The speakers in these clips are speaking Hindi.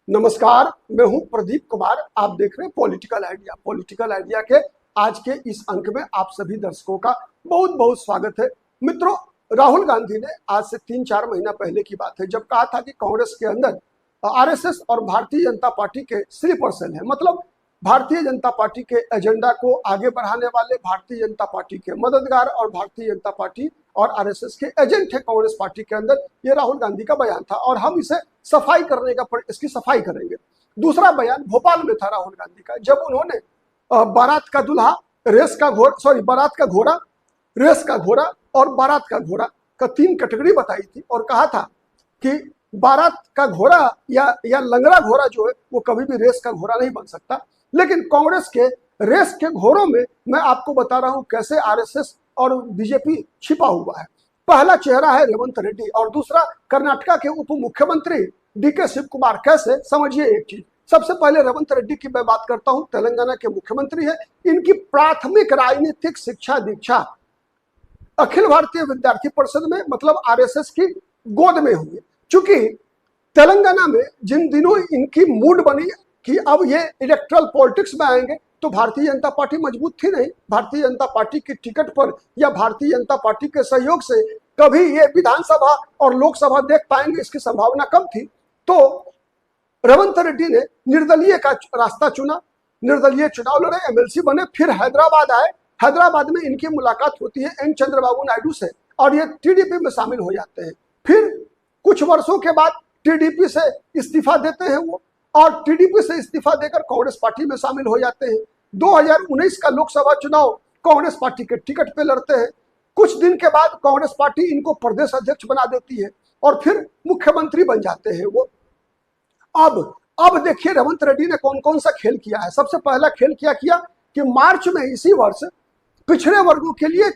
नमस्कार, मैं हूं प्रदीप कुमार। आप देख रहे हैं पॉलिटिकल आइडिया। पॉलिटिकल आइडिया के आज के इस अंक में आप सभी दर्शकों का बहुत बहुत स्वागत है। मित्रों, राहुल गांधी ने आज से 3-4 महीना पहले की बात है, जब कहा था कि कांग्रेस के अंदर आरएसएस और भारतीय जनता पार्टी के स्लीपर सेल है। मतलब भारतीय जनता पार्टी के एजेंडा को आगे बढ़ाने वाले, भारतीय जनता पार्टी के मददगार और भारतीय जनता पार्टी और आरएसएस के एजेंट है कांग्रेस पार्टी के अंदर। ये राहुल गांधी का बयान था और हम इसे सफाई करने का इसकी सफाई करेंगे। दूसरा बयान भोपाल में था राहुल गांधी का, जब उन्होंने बारात का दूल्हा रेस का घोड़ा, सॉरी बारात का घोड़ा, रेस का घोड़ा और बारात का घोड़ा का 3 कैटेगरी बताई थी और कहा था कि बारात का घोड़ा या लंगड़ा घोड़ा जो है वो कभी भी रेस का घोड़ा नहीं बन सकता। लेकिन कांग्रेस के रेस के घोड़ों में मैं आपको बता रहा हूं कैसे आरएसएस और बीजेपी छिपा हुआ है। पहला चेहरा है रेवंत रेड्डी और दूसरा कर्नाटका के उप मुख्यमंत्री डीके शिव कुमार। कैसे, समझिए एक चीज। सबसे पहले रेवंत रेड्डी की मैं बात करता हूं। तेलंगाना के मुख्यमंत्री है। इनकी प्राथमिक राजनीतिक शिक्षा दीक्षा अखिल भारतीय विद्यार्थी परिषद में, मतलब आरएसएस की गोद में हुई। चूंकि तेलंगाना में जिन दिनों इनकी मूड बनी कि अब ये इलेक्ट्रल पॉलिटिक्स में आएंगे, तो भारतीय जनता पार्टी मजबूत थी नहीं। भारतीय जनता पार्टी की टिकट पर या भारतीय जनता पार्टी के सहयोग से कभी ये विधानसभा और लोकसभा देख पाएंगे, इसकी संभावना कम थी। तो रेवंत रेड्डी ने निर्दलीय का रास्ता चुना, निर्दलीय चुनाव लड़े, एमएलसी बने, फिर हैदराबाद आए। हैदराबाद में इनकी मुलाकात होती है एन चंद्रबाबू नायडू से और ये टीडीपी में शामिल हो जाते हैं। फिर कुछ वर्षों के बाद टीडीपी से इस्तीफा देते हैं वो, और टीडीपी से इस्तीफा देकर कांग्रेस पार्टी में शामिल हो जाते हैं। 2019 का लोकसभा चुनाव कांग्रेस पार्टी के टिकट पे लड़ते हैं। कुछ दिन के बाद कांग्रेस पार्टी इनको प्रदेश अध्यक्ष बना देती है और फिर मुख्यमंत्री बन जाते हैं वो। अब देखिए रेवंत रेड्डी ने कौन कौन सा खेल किया है। सबसे पहला खेल क्या किया कि मार्च में इसी वर्ष पिछड़े वर्गों के लिए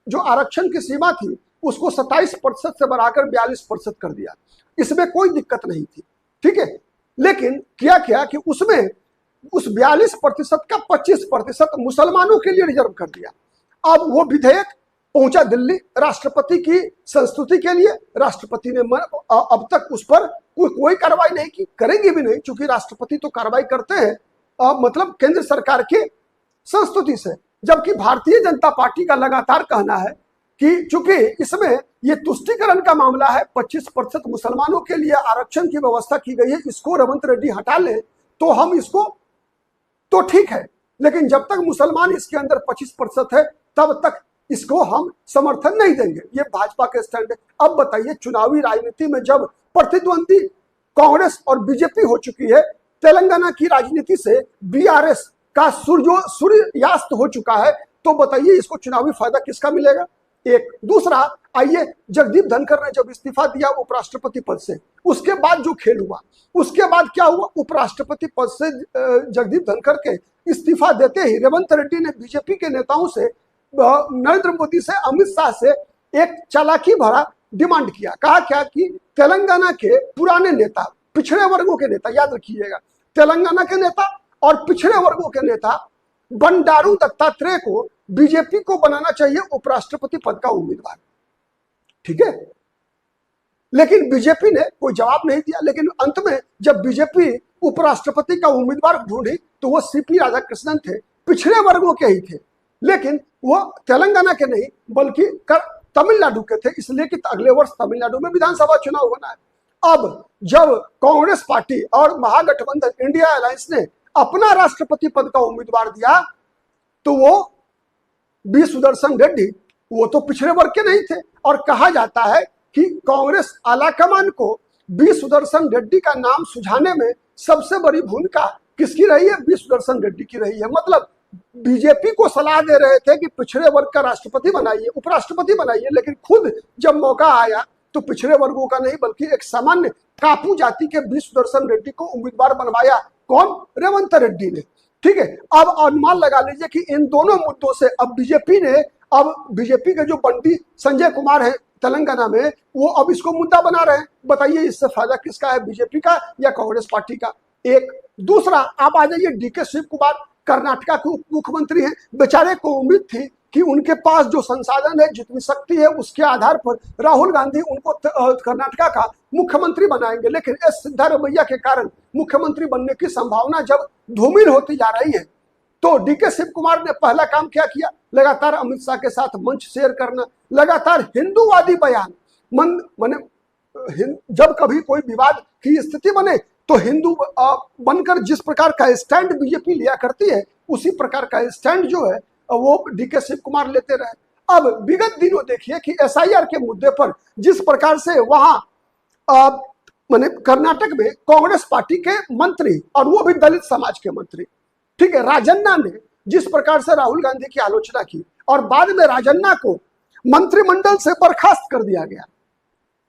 जो आरक्षण की सीमा थी उसको 27% से बढ़ाकर 42% कर दिया। इसमें कोई दिक्कत नहीं थी, ठीक है। लेकिन क्या किया कि उसमें उस 42% का 25% मुसलमानों के लिए रिजर्व कर दिया। अब वो विधेयक पहुंचा दिल्ली राष्ट्रपति की संस्तुति के लिए। राष्ट्रपति ने अब तक उस पर कोई कार्रवाई नहीं की, करेंगे भी नहीं, क्योंकि राष्ट्रपति तो कार्रवाई करते हैं मतलब केंद्र सरकार की संस्तुति से। जबकि भारतीय जनता पार्टी का लगातार कहना है कि चूंकि इसमें ये तुष्टीकरण का मामला है, 25% मुसलमानों के लिए आरक्षण की व्यवस्था की गई है, इसको रेवंत रेड्डी हटा ले तो हम इसको, तो ठीक है, लेकिन जब तक मुसलमान इसके अंदर 25% है तब तक इसको हम समर्थन नहीं देंगे। ये भाजपा के स्टैंड है। अब बताइए, चुनावी राजनीति में जब प्रतिद्वंदी कांग्रेस और बीजेपी हो चुकी है, तेलंगाना की राजनीति से बीआरएस का सूर्यास्त हो चुका है, तो बताइए इसको चुनावी फायदा किसका मिलेगा। एक दूसरा, आइए, जगदीप धनखड़ ने जब इस्तीफा दिया उपराष्ट्रपति पद से, उसके बाद जो खेल हुआ, उसके बाद क्या हुआ, उपराष्ट्रपति पद से जगदीप धनखड़ के इस्तीफा देते ही रेवंत रेड्डी ने बीजेपी के नेताओं से, नरेंद्र मोदी से, अमित शाह से एक चालाकी भरा डिमांड किया। कहा क्या कि तेलंगाना के पुराने नेता, पिछड़े वर्गों के नेता, याद रखिएगा, तेलंगाना के नेता और पिछड़े वर्गों के नेता बंडारू दत्तात्रेय को बीजेपी को बनाना चाहिए उपराष्ट्रपति पद का उम्मीदवार, ठीक है। लेकिन बीजेपी ने कोई जवाब नहीं दिया। लेकिन अंत में जब बीजेपी उपराष्ट्रपति का उम्मीदवार ढूंढी तो वो सीपी राधाकृष्णन थे, पिछड़े वर्गों के ही थे, लेकिन वो तेलंगाना के नहीं बल्कि तमिलनाडु के थे, इसलिए कि अगले वर्ष तमिलनाडु में विधानसभा चुनाव होना है। अब जब कांग्रेस पार्टी और महागठबंधन इंडिया अलायंस ने अपना राष्ट्रपति पद का उम्मीदवार दिया तो वो बी सुदर्शन रेड्डी, वो तो पिछड़े वर्ग के नहीं थे। और कहा जाता है कि कांग्रेस आलाकमान को बी सुदर्शन रेड्डी का नाम सुझाने में सबसे बड़ी भूमिका किसकी रही है, बी सुदर्शन रेड्डी की रही है। मतलब बीजेपी को सलाह दे रहे थे कि पिछड़े वर्ग का राष्ट्रपति बनाइए, उपराष्ट्रपति बनाइए, लेकिन खुद जब मौका आया तो पिछड़े वर्गों का नहीं बल्कि एक सामान्य कापू जाति के बी सुदर्शन रेड्डी को उम्मीदवार बनवाया। कौन, रेवंत रेड्डी ने, ठीक है। अब अनुमान लगा लीजिए कि इन दोनों मुद्दों से अब बीजेपी के जो बंटी संजय कुमार है तेलंगाना में, वो अब इसको मुद्दा बना रहे हैं। बताइए इससे फायदा किसका है, बीजेपी का या कांग्रेस पार्टी का। एक दूसरा, आप आ जाइए डीके शिव कुमार, कर्नाटका के उप मुख्यमंत्री हैं। बेचारे को उम्मीद थी कि उनके पास जो संसाधन है, जितनी शक्ति है, उसके आधार पर राहुल गांधी उनको कर्नाटका का मुख्यमंत्री बनाएंगे। लेकिन इस सिद्धारमैया के कारण मुख्यमंत्री बनने की संभावना जब धूमिल होती जा रही है, तो डीके शिव कुमार ने पहला काम क्या किया? लगातार अमित शाह के साथ मंच शेयर करना, लगातार हिंदूवादी बयान। माने जब कभी कोई विवाद की स्थिति बने तो हिंदू बनकर जिस प्रकार का स्टैंड बीजेपी लिया करती है, उसी प्रकार का स्टैंड जो है वो डीके शिव कुमार लेते रहे। अब विगत दिनों देखिए कि एसआईआर के मुद्दे पर जिस प्रकार से वहां माने कर्नाटक में कांग्रेस पार्टी के मंत्री, और वो भी दलित समाज के मंत्री, ठीक है, राजन्ना ने जिस प्रकार से राहुल गांधी की आलोचना की और बाद में राजन्ना को मंत्रिमंडल से बर्खास्त कर दिया गया,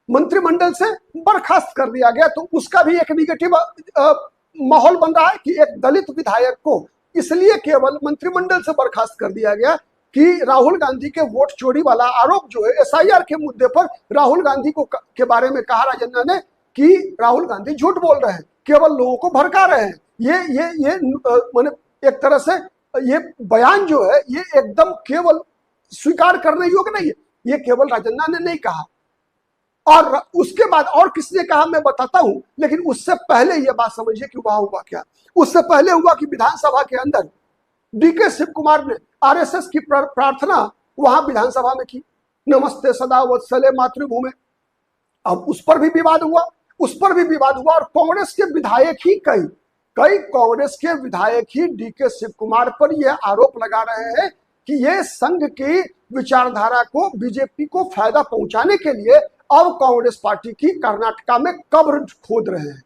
मंत्रिमंडल से बर्खास्त कर दिया गया, तो उसका भी एक निगेटिव माहौल बन रहा है कि एक दलित विधायक को इसलिए केवल मंत्रिमंडल से बर्खास्त कर दिया गया कि राहुल गांधी के वोट चोरी वाला आरोप जो है एसआईआर के मुद्दे पर राहुल गांधी को के बारे में कहा राजन्ना ने कि राहुल गांधी झूठ बोल रहे हैं, केवल लोगों को भड़का रहे हैं। ये माने एक तरह से ये बयान जो है ये एकदम केवल स्वीकार करने योग्य नहीं है। ये केवल राजन्ना ने नहीं कहा, और उसके बाद और किसने कहा मैं बताता हूं, लेकिन उससे पहले ये बात समझिए कि वहां हुआ क्या। उससे पहले हुआ कि विधानसभा के अंदर डीके शिव कुमार ने आरएसएस की प्रार्थना वहां विधानसभा में की, नमस्ते सदा वत्सले मातृभूमि। अब उस पर भी विवाद हुआ, और कांग्रेस के विधायक ही कई कांग्रेस के विधायक ही डीके शिव कुमार पर यह आरोप लगा रहे हैं कि ये संघ की विचारधारा को बीजेपी को फायदा पहुंचाने के लिए अब कांग्रेस पार्टी की कर्नाटका में कब्र खोद रहे हैं।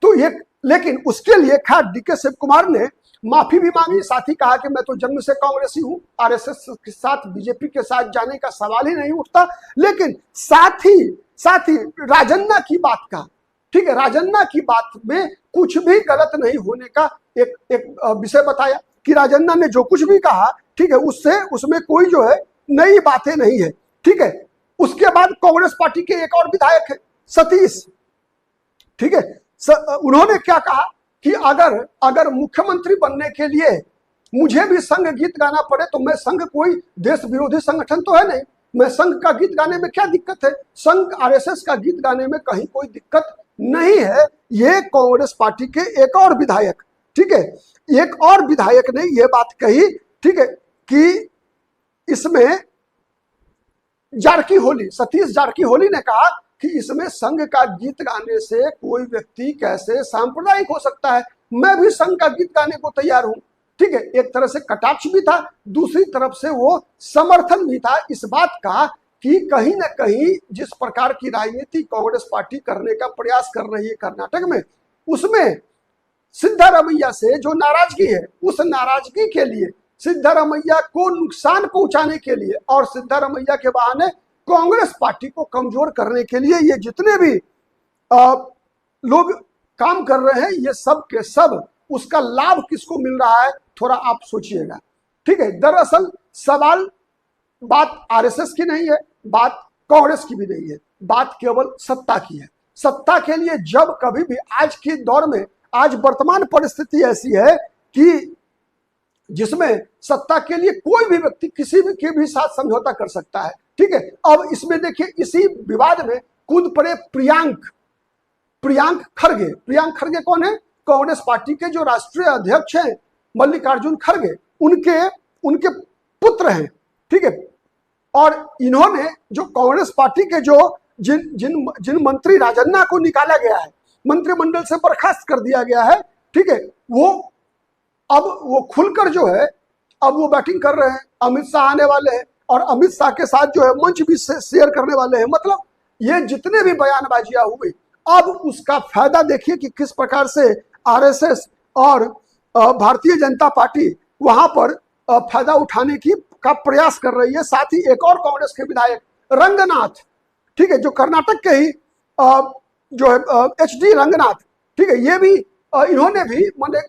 तो ये, लेकिन उसके लिए खैर डीके शिव कुमार ने माफी भी मांगी, साथ ही कहा कि मैं तो जन्म से कांग्रेसी हूं, आरएसएस के साथ बीजेपी के साथ जाने का सवाल ही नहीं उठता। लेकिन साथ ही राजन्ना की बात का, ठीक है, राजन्ना की बात में कुछ भी गलत नहीं होने का एक विषय बताया कि राजन्ना ने जो कुछ भी कहा, ठीक है, उसमें कोई जो है नई बातें नहीं है, ठीक है। उसके बाद कांग्रेस पार्टी के एक और विधायक है सतीश, ठीक है, उन्होंने क्या कहा कि अगर मुख्यमंत्री बनने के लिए मुझे भी संघ गीत गाना पड़े तो मैं संघ कोई देश विरोधी संगठन तो है नहीं, मैं संघ का गीत गाने में क्या दिक्कत है, संघ आरएसएस का गीत गाने में कहीं कोई दिक्कत नहीं है। ये कांग्रेस पार्टी के एक और विधायक, ठीक है, एक और विधायक ने यह बात कही, ठीक है, कि इसमें सतीश जारकीहोली ने कहा कि इसमें संघ का गीत गाने से कोई व्यक्ति कैसे सांप्रदायिक हो सकता है, मैं भी संघ का गीत गाने को तैयार हूं, ठीक है। एक तरह से कटाक्ष भी था, दूसरी तरफ से वो समर्थन भी था इस बात का कि कहीं ना कहीं जिस प्रकार की राजनीति कांग्रेस पार्टी करने का प्रयास कर रही है कर्नाटक में, उसमें सिद्धारमैया से जो नाराजगी है, उस नाराजगी के लिए सिद्धारमैया को नुकसान पहुंचाने के लिए और सिद्धारमैया के बहाने कांग्रेस पार्टी को कमजोर करने के लिए ये जितने भी लोग काम कर रहे हैं, ये सब के सब उसका लाभ किसको मिल रहा है, थोड़ा आप सोचिएगा, ठीक है। दरअसल सवाल बात आरएसएस की नहीं है, बात कांग्रेस की भी नहीं है, बात केवल सत्ता की है। सत्ता के लिए जब कभी भी आज के दौर में, आज वर्तमान परिस्थिति ऐसी है कि जिसमें सत्ता के लिए कोई भी व्यक्ति किसी भी के भी साथ समझौता कर सकता है, ठीक है। अब इसमें देखिए इसी विवाद में कूद पड़े प्रियांक खड़गे कौन है? कांग्रेस पार्टी के जो राष्ट्रीय अध्यक्ष हैं मल्लिकार्जुन खड़गे, उनके पुत्र हैं, ठीक है। और इन्होंने जो कांग्रेस पार्टी के जो जिन मंत्री राजन्ना को निकाला गया है, मंत्रिमंडल से बर्खास्त कर दिया गया है, ठीक है, वो खुलकर जो है अब वो बैटिंग कर रहे हैं। अमित शाह आने वाले हैं और अमित शाह के साथ जो है मंच भी शेयर करने वाले हैं। मतलब ये जितने भी बयानबाजियां हुई, अब उसका फायदा देखिए कि किस प्रकार से आरएसएस और भारतीय जनता पार्टी वहां पर फायदा उठाने का प्रयास कर रही है। साथ ही एक और कांग्रेस के विधायक रंगनाथ, ठीक है, जो कर्नाटक के ही जो है एचडी रंगनाथ, ठीक है, ये भी इन्होंने भी मैंने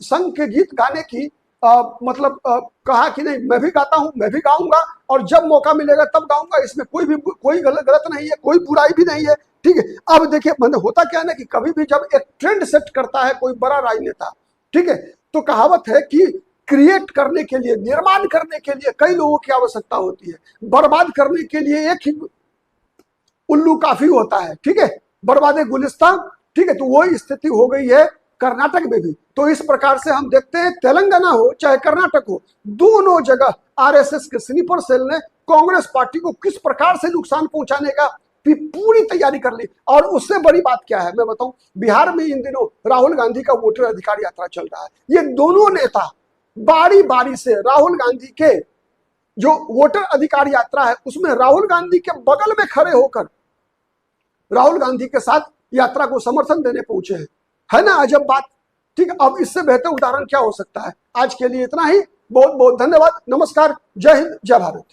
संघ के गीत गाने की मतलब कहा कि नहीं, मैं भी गाता हूं, मैं भी गाऊंगा और जब मौका मिलेगा तब गाऊंगा, इसमें कोई गलत नहीं है, कोई बुराई भी नहीं है, ठीक है। अब देखिए मतलब होता क्या है ना कि कभी भी जब एक ट्रेंड सेट करता है कोई बड़ा राजनेता, ठीक है, तो कहावत है कि क्रिएट करने के लिए, निर्माण करने के लिए कई लोगों की आवश्यकता होती है, बर्बाद करने के लिए एक ही उल्लू काफी होता है, ठीक है, बर्बादे गुलिस्तान, ठीक है। तो वही स्थिति हो गई है कर्नाटक में भी। तो इस प्रकार से हम देखते हैं तेलंगाना हो चाहे कर्नाटक हो, दोनों जगह आरएसएस के स्लीपर सेल ने कांग्रेस पार्टी को किस प्रकार से नुकसान पहुंचाने का पूरी तैयारी कर ली। और उससे बड़ी बात क्या है मैं बताऊं, बिहार में इन दिनों राहुल गांधी का वोटर अधिकार यात्रा चल रहा है। ये दोनों नेता बारी बारी से राहुल गांधी के जो वोटर अधिकार यात्रा है उसमें राहुल गांधी के बगल में खड़े होकर राहुल गांधी के साथ यात्रा को समर्थन देने पहुंचे हैं। है ना अजब बात। ठीक, अब इससे बेहतर उदाहरण क्या हो सकता है। आज के लिए इतना ही, बहुत बहुत धन्यवाद, नमस्कार, जय हिंद, जय भारत।